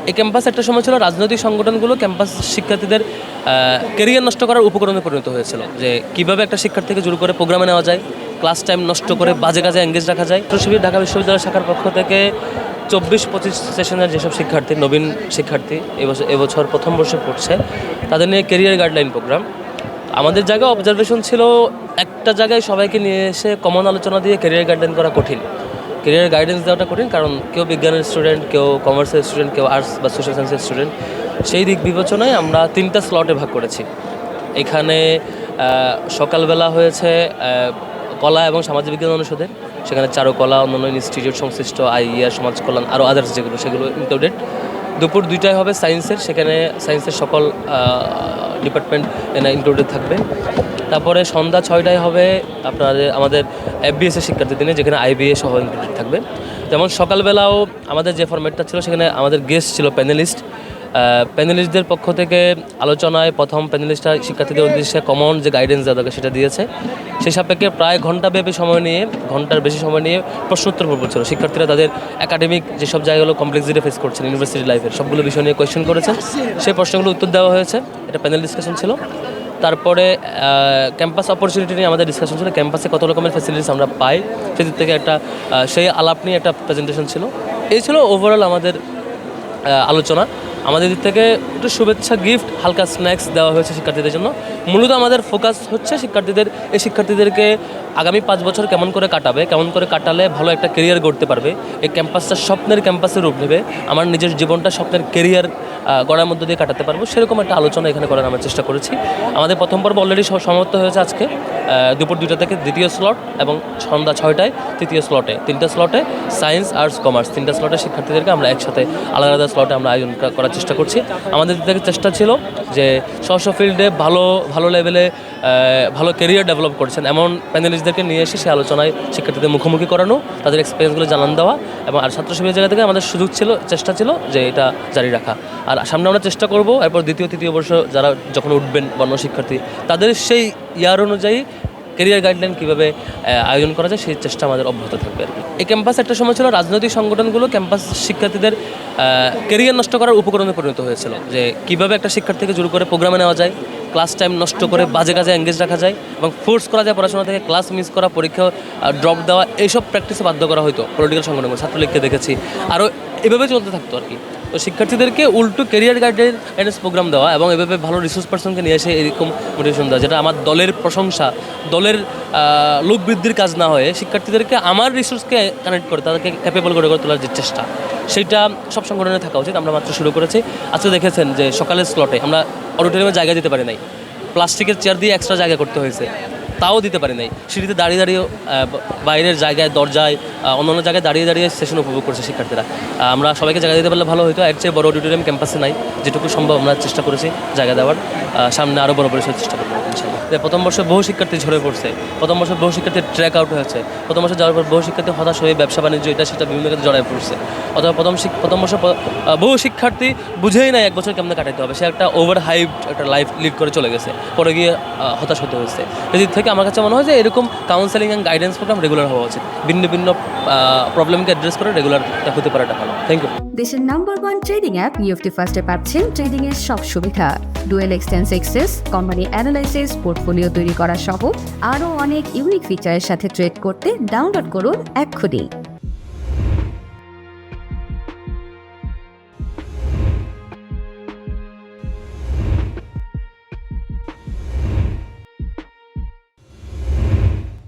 এই ক্যাম্পাস একটা সময় ছিল রাজনৈতিক সংগঠনগুলো ক্যাম্পাস শিক্ষার্থীদের ক্যারিয়ার নষ্ট করার উপকরণে পরিণত হয়েছিল, যে কীভাবে একটা শিক্ষার্থীকে জোর করে প্রোগ্রামে নেওয়া যায়, ক্লাস টাইম নষ্ট করে বাজে কাজে এঙ্গেজ রাখা যায়। শিবির ঢাকা বিশ্ববিদ্যালয় শাখার পক্ষ থেকে 24-25 সেশনের যেসব শিক্ষার্থী, নবীন শিক্ষার্থী এবছর প্রথম বর্ষে পড়ছে, তাদের নিয়ে ক্যারিয়ার গাইডলাইন প্রোগ্রাম। আমাদের জায়গায় অবজারভেশন ছিল একটা জায়গায় সবাইকে নিয়ে এসে কমন আলোচনা দিয়ে ক্যারিয়ার গাইডলাইন করা কঠিন, ক্যারিয়ার গাইডেন্স দেওয়াটা কঠিন, কারণ কেউ বিজ্ঞানের স্টুডেন্ট, কেউ কমার্সের স্টুডেন্ট, কেউ আর্টস বা সোশ্যাল সায়েন্সের স্টুডেন্ট। সেই দিক বিবেচনায় আমরা 3টা স্লটে ভাগ করেছি। এখানে সকালবেলা হয়েছে কলা এবং সামাজিক বিজ্ঞান অনুষদের, সেখানে চারুকলা, অন্যান্য ইনস্টিটিউট সংশ্লিষ্ট আইইআর, সমাজ কল্যাণ, আরও আদার্স সেগুলো ইনক্লুডেড। দুপুর 2টায় হবে সায়েন্সের, সেখানে সায়েন্সের সকল ডিপার্টমেন্ট ইনক্লুডেড থাকবে। তারপরে সন্ধ্যা 6টায় হবে আমাদের এফবিএসের শিক্ষার্থীদের নিয়ে, যেখানে আইবিএ সহ ইনক্লুডেড থাকবে। যেমন সকালবেলাও আমাদের যে ফরম্যাটটা ছিল, সেখানে আমাদের গেস্ট ছিল প্যানেলিস্টদের পক্ষ থেকে আলোচনায় প্রথম প্যানেলিস্টরা শিক্ষার্থীদের উদ্দেশ্যে কমন যে গাইডেন্স দেওয়া দরকার সেটা দিয়েছে। সেই সাপেক্ষে প্রায় ঘন্টার বেশি সময় নিয়ে প্রশ্নোত্তর পর্ব ছিল। শিক্ষার্থীরা তাদের একাডেমিক যেসব জায়গাগুলো কমপ্লেক্সিটি ফেস করছেন ইউনিভার্সিটি লাইফের, সবগুলো বিষয় নিয়ে কোয়েশ্চেন করেছেন, সেই প্রশ্নগুলো উত্তর দেওয়া হয়েছে। এটা প্যানেল ডিসকাশন ছিল। তারপরে ক্যাম্পাস অপরচুনিটি নিয়ে আমাদের ডিসকাশন ছিল, ক্যাম্পাসে কত রকমের ফ্যাসিলিটিস আমরা পাই, সেদিক থেকে সেই আলাপ নিয়ে একটা প্রেজেন্টেশন ছিল। এই ছিল ওভারঅল আমাদের আলোচনা। আমাদের দিক থেকে একটু শুভেচ্ছা গিফট, হালকা স্ন্যাক্স দেওয়া হয়েছে শিক্ষার্থীদের জন্য। মূলত আমাদের ফোকাস হচ্ছে শিক্ষার্থীদেরকে আগামী 5 বছর কেমন করে কাটালে ভালো একটা ক্যারিয়ার গড়তে পারবে, এই ক্যাম্পাসটা স্বপ্নের ক্যাম্পাসের রূপ নেবে, আমার নিজের জীবনটা স্বপ্নের ক্যারিয়ার গড়ার মধ্যে দিয়ে কাটাতে পারবো, সেরকম একটা আলোচনা এখানে করার আমরা চেষ্টা করেছি। আমাদের প্রথম পর্ব অলরেডি সমাপ্ত হয়েছে আজকে দুপুর 2টা থেকে দ্বিতীয় স্লট, এবং সন্ধ্যা 6টায় তৃতীয় স্লটে। 3টা স্লটে সায়েন্স, আর্টস, কমার্স 3টা স্লটে শিক্ষার্থীদেরকে আমরা একসাথে আলাদা আলাদা স্লটে আমরা আয়োজন করার চেষ্টা করছি। আমাদের থেকে চেষ্টা ছিল যে স্ব ফিল্ডে ভালো লেভেলে ভালো ক্যারিয়ার ডেভেলপ করছেন এমন প্যানেলিস্টদেরকে নিয়ে এসে সেই আলোচনায় শিক্ষার্থীদের মুখোমুখি করানো, তাদের এক্সপিরিয়েন্সগুলো জানান দেওয়া, এবং আর ছাত্র শিবিরের জায়গা থেকে আমাদের চেষ্টা ছিল যে এটা জারি রাখা। আর সামনে আমরা চেষ্টা করব এরপর দ্বিতীয় তৃতীয় বর্ষ যারা যখন উঠবেন বর্ণ শিক্ষার্থী, তাদের সেই ইয়ার অনুযায়ী ক্যারিয়ার গাইডলাইন কীভাবে আয়োজন করা যায় সেই চেষ্টা আমাদের অব্যাহত থাকবে। এই ক্যাম্পাস একটা সময় ছিল রাজনৈতিক সংগঠনগুলো ক্যাম্পাস শিক্ষার্থীদের ক্যারিয়ার নষ্ট করার উপকরণে পরিণত হয়েছিল, যে কীভাবে একটা শিক্ষার্থীকে জোর করে প্রোগ্রামে নেওয়া যায়, ক্লাস টাইম নষ্ট করে বাজে কাজে এঙ্গেজ রাখা যায়, এবং ফোর্স করা যায় পড়াশোনা থেকে, ক্লাস মিস করা, পরীক্ষা ড্রপ দেওয়া, এইসব প্র্যাকটিসে বাধ্য করা হতো পলিটিক্যাল সংগঠনগুলো। ছাত্রলীগকে দেখেছি, আরও এভাবে চলতে থাকতো আর কি। তো শিক্ষার্থীদেরকে উল্টো ক্যারিয়ার গাইডেন্স প্রোগ্রাম দেওয়া এবং এভাবে ভালো রিসোর্স পার্সনকে নিয়ে এসে এরকম মোটিভেশন দেওয়া, যেটা আমার দলের প্রশংসা, দলের লোক বৃদ্ধির কাজ না হয়ে শিক্ষার্থীদেরকে আমার রিসোর্সকে কানেক্ট করে তাদেরকে ক্যাপেবল করে তোলার যে চেষ্টা, সেইটা সব সংগঠনে থাকা উচিত। আমরা মাত্র শুরু করেছি। আজকে দেখেছেন যে সকালের স্লটে আমরা অডিটোরিয়ামে জায়গা দিতে পারি নাই, প্লাস্টিকের চেয়ার দিয়ে এক্সট্রা জায়গা করতে হয়েছে, তাও দিতে পারি নাই। সিঁড়িতে দাঁড়িয়ে বাইরের জায়গায়, দরজায়, অন্যান্য জায়গায় দাঁড়িয়ে সেশন উপভোগ করছে শিক্ষার্থীরা। আমরা সবাইকে জায়গা দিতে পারলে ভালো হতো। এর চেয়ে বড় অডিটোরিয়াম ক্যাম্পাসে নাই, যেটুকু সম্ভব আমরা চেষ্টা করেছি জায়গা দেওয়ার। সামনে আরও বড় পরিসরে চেষ্টা করবো ইনশাআল্লাহ। প্রথম বর্ষে বহু শিক্ষার্থী ঝরে পড়ছে, প্রথম বর্ষে বহু শিক্ষার্থী ট্র্যাক আউট হয়েছে, প্রথম বর্ষে যাওয়ার পর বহু শিক্ষার্থী হতাশ হয়ে ব্যবসা বাণিজ্য এটা সেটা বিভিন্ন ক্ষেত্রে জড়ায় পড়ছে। অথবা প্রথম বর্ষে বহু শিক্ষার্থী বুঝেই নাই 1 বছর কেমনে কাটাতে হবে, সে একটা ওভার হাইপ একটা লাইফ লিড করে চলে গেছে, পরে গিয়ে হতাশ হতে হয়েছে। এদিক থেকে আমার কাছে মনে হয় যে এরকম counselling and guidance program regular হওয়া উচিত, ভিন্ন প্রবলেমকে অ্যাড্রেস করে রেগুলারটা হতে পারাটা ভালো। Thank you. দেশের নাম্বার 1 ট্রেডিং অ্যাপ ইউএফটি ফার্স্টে পাচ্ছেন ট্রেডিং এর সব সুবিধা, ডুয়েল এক্সটেন্স এক্সেস, কোম্পানি অ্যানালাইসিস, পোর্টফোলিও তৈরি করা সহ আরও অনেক ইউনিক ফিচারের সাথে ট্রেড করতে ডাউনলোড করুন এক্ষুনি।